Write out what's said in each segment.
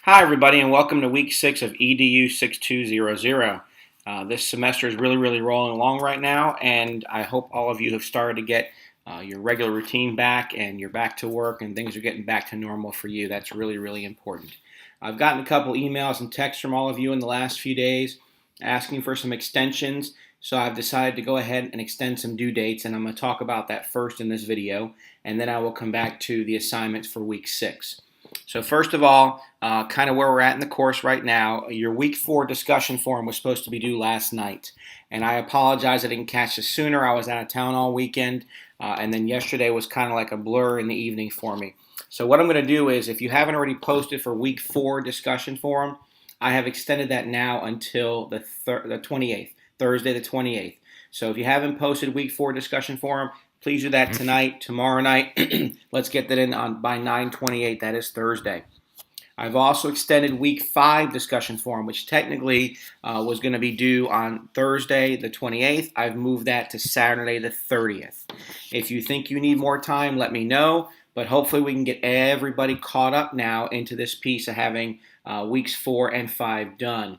Hi, everybody, and welcome to week 6 of EDU6200. This semester is really rolling along right now, and I hope all of you have started to get your regular routine back and you're back to work and things are getting back to normal for you. That's really important. I've gotten a couple emails and texts from all of you in the last few days asking for some extensions, so I've decided to go ahead and extend some due dates, and I'm going to talk about that first in this video, and then I will come back to the assignments for week 6. So first of all, kind of where we're at in the course right now, your week 4 discussion forum was supposed to be due last night. And I apologize I didn't catch it sooner. I was out of town all weekend. And then yesterday was kind of like a blur in the evening for me. So what I'm going to do is, if you haven't already posted for week 4 discussion forum, I have extended that now until the 28th, Thursday the 28th. So if you haven't posted week 4 discussion forum, please do that tonight, tomorrow night. Let's get that in by 9/28. That is Thursday. I've also extended week 5 discussion forum, which technically was going to be due on Thursday the 28th. I've moved that to Saturday the 30th. If you think you need more time, let me know. But hopefully we can get everybody caught up now into this piece of having weeks 4 and 5 done.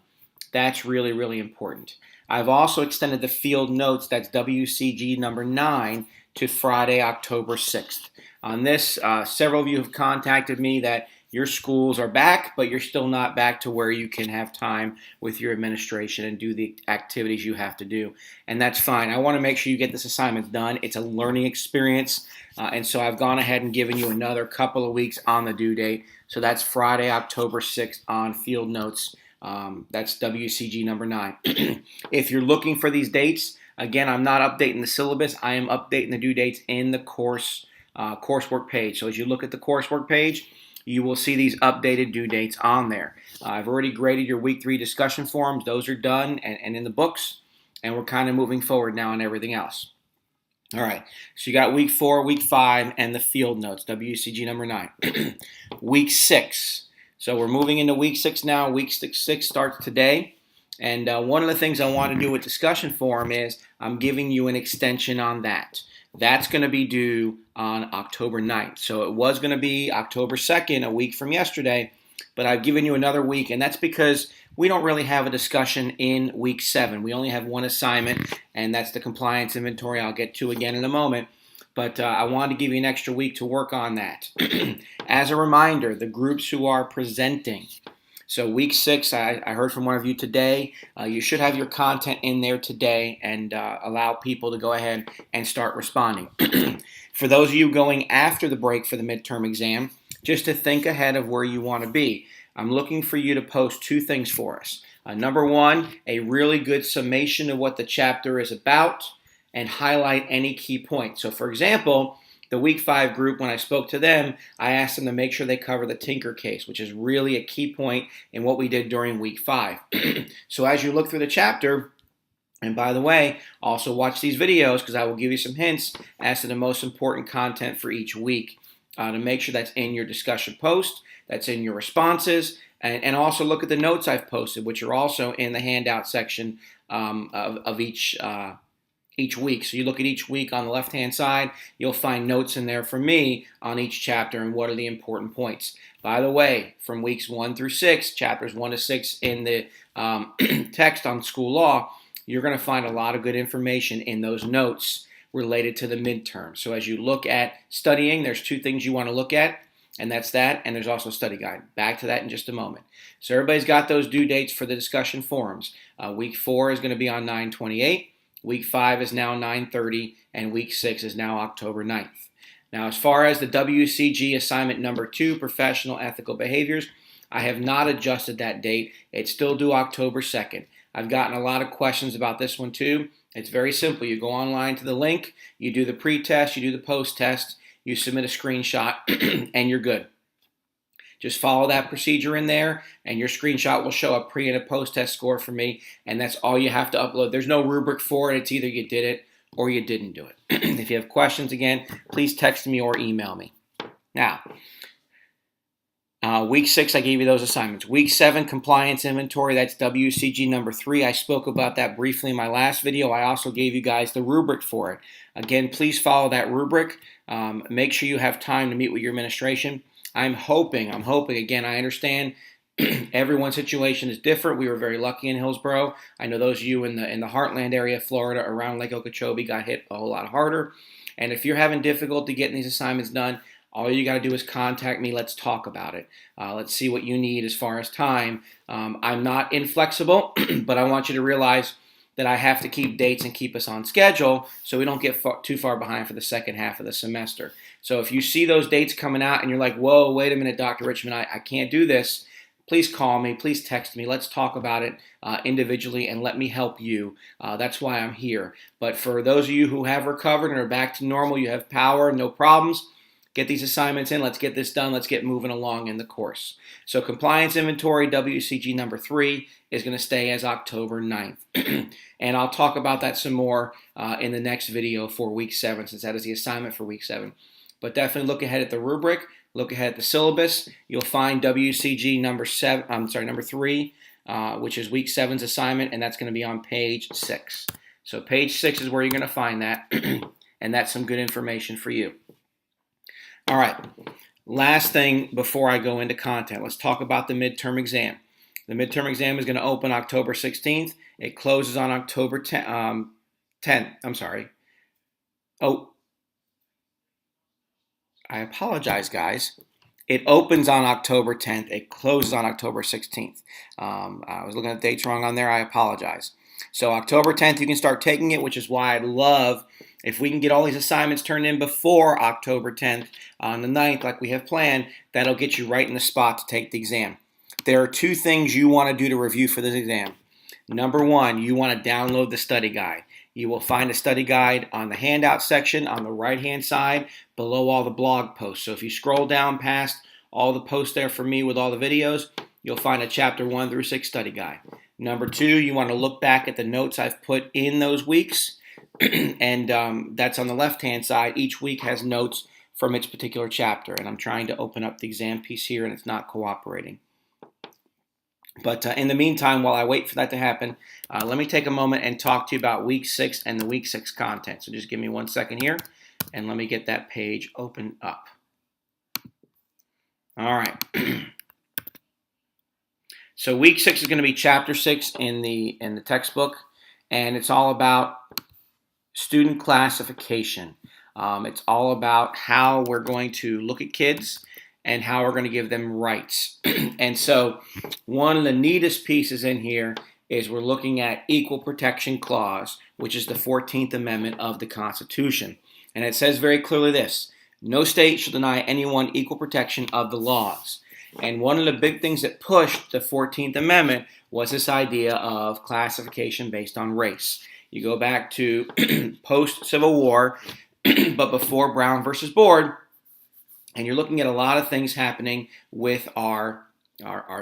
That's really important. I've also extended the field notes, that's WCG number 9, to Friday, October 6th. On this, several of you have contacted me that your schools are back, but you're still not back to where you can have time with your administration and do the activities you have to do. And that's fine. I want to make sure you get this assignment done. It's a learning experience. And so I've gone ahead and given you another couple of weeks on the due date. So that's Friday, October 6th on field notes. That's WCG number 9. If you're looking for these dates, again, I'm not updating the syllabus. I am updating the due dates in the coursework page. So as you look at the coursework page, you will see these updated due dates on there. I've already graded your week 3 discussion forums. Those are done and in the books, and we're kind of moving forward now on everything else. All right, so you got week 4, week 5, and the field notes, WCG number 9. Week 6. So we're moving into week 6 now. Week 6 starts today. And one of the things I want to do with discussion forum is I'm giving you an extension on that. That's going to be due on October 9th. So it was going to be October 2nd, a week from yesterday, but I've given you another week, and that's because we don't really have a discussion in week 7. We only have one assignment, and that's the compliance inventory I'll get to again in a moment. But I wanted to give you an extra week to work on that. As a reminder, the groups who are presenting, so week 6, I heard from one of you today. You should have your content in there today and allow people to go ahead and start responding. For those of you going after the break for the midterm exam, just to think ahead of where you want to be, I'm looking for you to post 2 things for us. Number 1, a really good summation of what the chapter is about and highlight any key points. So for example, the week 5 group, when I spoke to them, I asked them to make sure they cover the Tinker case, which is really a key point in what we did during week 5. So as you look through the chapter, and by the way, also watch these videos because I will give you some hints as to the most important content for each week to make sure that's in your discussion post, that's in your responses, and also look at the notes I've posted, which are also in the handout section of each week. So you look at each week on the left-hand side, you'll find notes in there for me on each chapter and what are the important points. By the way, from weeks 1 through 6, chapters 1 to 6 in the text on school law, you're going to find a lot of good information in those notes related to the midterm. So as you look at studying, there's 2 things you want to look at, and that's that, and there's also a study guide. Back to that in just a moment. So everybody's got those due dates for the discussion forums. Week 4 is going to be on 9/28. Week 5 is now 9/30, and week 6 is now October 9th. Now, as far as the WCG assignment number 2, professional ethical behaviors, I have not adjusted that date. It's still due October 2nd. I've gotten a lot of questions about this one too. It's very simple. You go online to the link, you do the pre-test, you do the post-test, you submit a screenshot, and you're good. Just follow that procedure in there, and your screenshot will show a pre- and a post-test score for me, and that's all you have to upload. There's no rubric for it. It's either you did it or you didn't do it. If you have questions, again, please text me or email me. Now, week 6, I gave you those assignments. Week 7, compliance inventory, that's WCG number 3. I spoke about that briefly in my last video. I also gave you guys the rubric for it. Again, please follow that rubric. Make sure you have time to meet with your administration. I'm hoping, again, I understand Everyone's situation is different. We were very lucky in Hillsborough. I know those of you in the heartland area of Florida around Lake Okeechobee got hit a whole lot harder. And if you're having difficulty getting these assignments done, all you got to do is contact me. Let's talk about it. Let's see what you need as far as time. I'm not inflexible, but I want you to realize that I have to keep dates and keep us on schedule so we don't get too far behind for the second half of the semester. So if you see those dates coming out and you're like, whoa, wait a minute, Dr. Richmond, I can't do this, please call me, please text me. Let's talk about it individually and let me help you. That's why I'm here. But for those of you who have recovered and are back to normal, you have power, no problems, get these assignments in. Let's get this done. Let's get moving along in the course. So compliance inventory, WCG number 3, is going to stay as October 9th. And I'll talk about that some more in the next video for week 7, since that is the assignment for week 7. But definitely look ahead at the rubric. Look ahead at the syllabus. You'll find WCG number 3, which is week 7's assignment, and that's going to be on page 6. So page 6 is where you're going to find that, and that's some good information for you. All right, last thing before I go into content, let's talk about the midterm exam. The midterm exam is going to open October 16th. It closes on October 10th. Oh, I apologize, guys. It opens on October 10th. It closes on October 16th. I was looking at the dates wrong on there. I apologize. So October 10th, you can start taking it, which is why I'd love if we can get all these assignments turned in before October 10th on the 9th, like we have planned. That'll get you right in the spot to take the exam. There are 2 things you want to do to review for this exam. Number 1, you want to download the study guide. You will find a study guide on the handout section on the right-hand side below all the blog posts. So if you scroll down past all the posts there for me with all the videos, you'll find a chapter 1 through 6 study guide. Number 2, you want to look back at the notes I've put in those weeks, and that's on the left-hand side. Each week has notes from its particular chapter, and I'm trying to open up the exam piece here, and it's not cooperating. But in the meantime, while I wait for that to happen, let me take a moment and talk to you about week 6 and the week 6 content. So just give me 1 second here, and let me get that page open up. All right. So week 6 is going to be chapter 6 in the textbook, and it's all about student classification. It's all about how we're going to look at kids and how we're going to give them rights. And so one of the neatest pieces in here is we're looking at Equal Protection Clause, which is the 14th Amendment of the Constitution. And it says very clearly this: no state shall deny anyone equal protection of the laws. And one of the big things that pushed the 14th Amendment was this idea of classification based on race. You go back to post-Civil War, but before Brown versus Board, and you're looking at a lot of things happening with our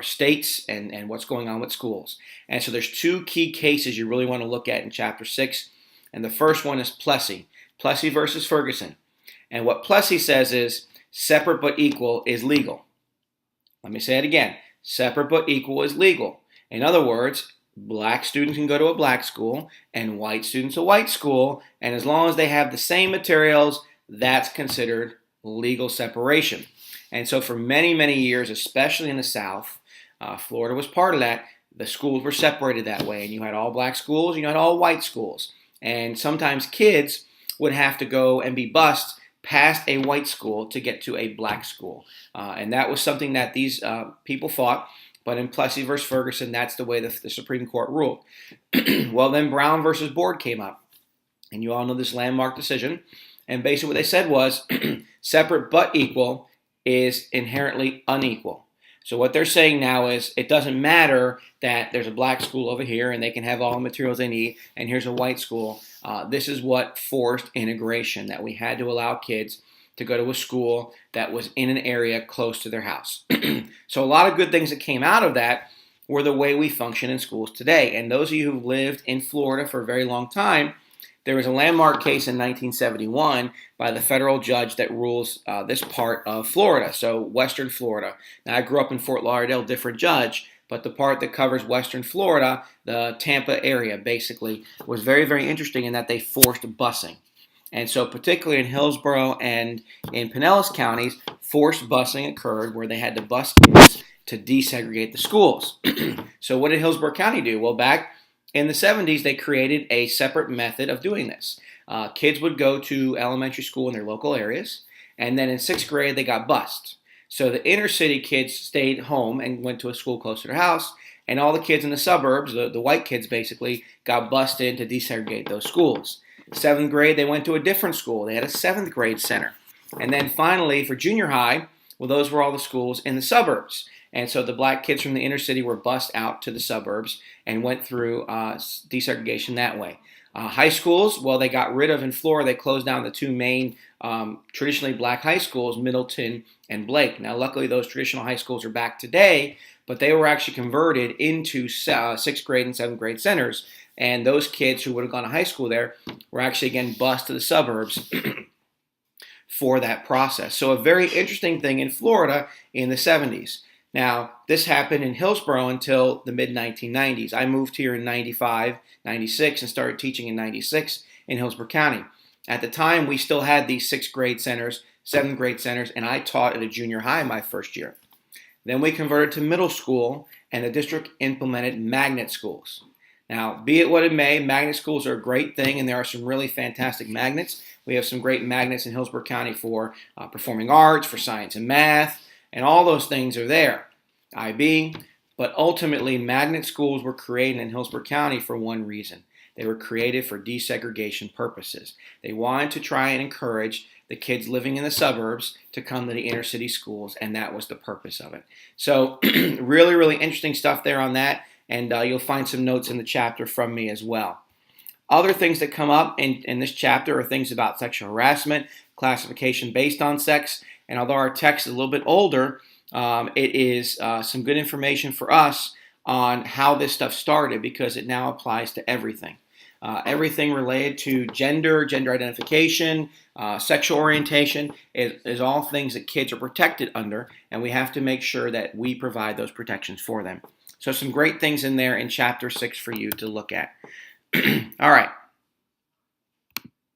states and what's going on with schools. And so there's 2 key cases you really want to look at in Chapter 6. And the first one is Plessy versus Ferguson. And what Plessy says is separate but equal is legal. Let me say it again. Separate but equal is legal. In other words, black students can go to a black school and white students a white school. And as long as they have the same materials, that's considered legal separation. And so for many, many years, especially in the South, Florida was part of that, the schools were separated that way. And you had all black schools and you had all white schools. And sometimes kids would have to go and be bused past a white school to get to a black school. And that was something that these people fought. But in Plessy versus Ferguson, that's the way the Supreme Court ruled. Well, then Brown versus Board came up. And you all know this landmark decision. And basically what they said was separate but equal is inherently unequal. So what they're saying now is it doesn't matter that there's a black school over here and they can have all the materials they need, and here's a white school. This is what forced integration, that we had to allow kids to go to a school that was in an area close to their house. So a lot of good things that came out of that were the way we function in schools today. And those of you who've lived in Florida for a very long time, there was a landmark case in 1971 by the federal judge that rules this part of Florida, so Western Florida. Now, I grew up in Fort Lauderdale, different judge, but the part that covers Western Florida, the Tampa area, basically, was very, very interesting in that they forced busing. And so particularly in Hillsborough and in Pinellas counties, forced busing occurred where they had to bus kids to desegregate the schools. So what did Hillsborough County do? Well, back in the 70s, they created a separate method of doing this. Kids would go to elementary school in their local areas, and then in 6th grade, they got bused. So the inner city kids stayed home and went to a school close to their house, and all the kids in the suburbs, the white kids basically, got bused in to desegregate those schools. 7th grade, they went to a different school. They had a 7th grade center. And then finally, for junior high, well, those were all the schools in the suburbs. And so the black kids from the inner city were bused out to the suburbs and went through desegregation that way. High schools, well, they got rid of in Florida. They closed down the two main traditionally black high schools, Middleton and Blake. Now, luckily, those traditional high schools are back today, but they were actually converted into 6th grade and 7th grade centers. And those kids who would have gone to high school there were actually, again, bused to the suburbs for that process. So a very interesting thing in Florida in the 70s. Now, this happened in Hillsborough until the mid-1990s. I moved here in 95, 96, and started teaching in 96 in Hillsborough County. At the time, we still had these 6th grade centers, 7th grade centers, and I taught at a junior high my first year. Then we converted to middle school, and the district implemented magnet schools. Now, be it what it may, magnet schools are a great thing, and there are some really fantastic magnets. We have some great magnets in Hillsborough County for performing arts, for science and math, and all those things are there, IB. But ultimately, magnet schools were created in Hillsborough County for one reason. They were created for desegregation purposes. They wanted to try and encourage the kids living in the suburbs to come to the inner city schools, and that was the purpose of it. So really, really interesting stuff there on that, and you'll find some notes in the chapter from me as well. Other things that come up in this chapter are things about sexual harassment, classification based on sex, and although our text is a little bit older, it is some good information for us on how this stuff started, because it now applies to everything. Everything related to gender identification, sexual orientation is all things that kids are protected under, and we have to make sure that we provide those protections for them. So some great things in there in Chapter 6 for you to look at. All right,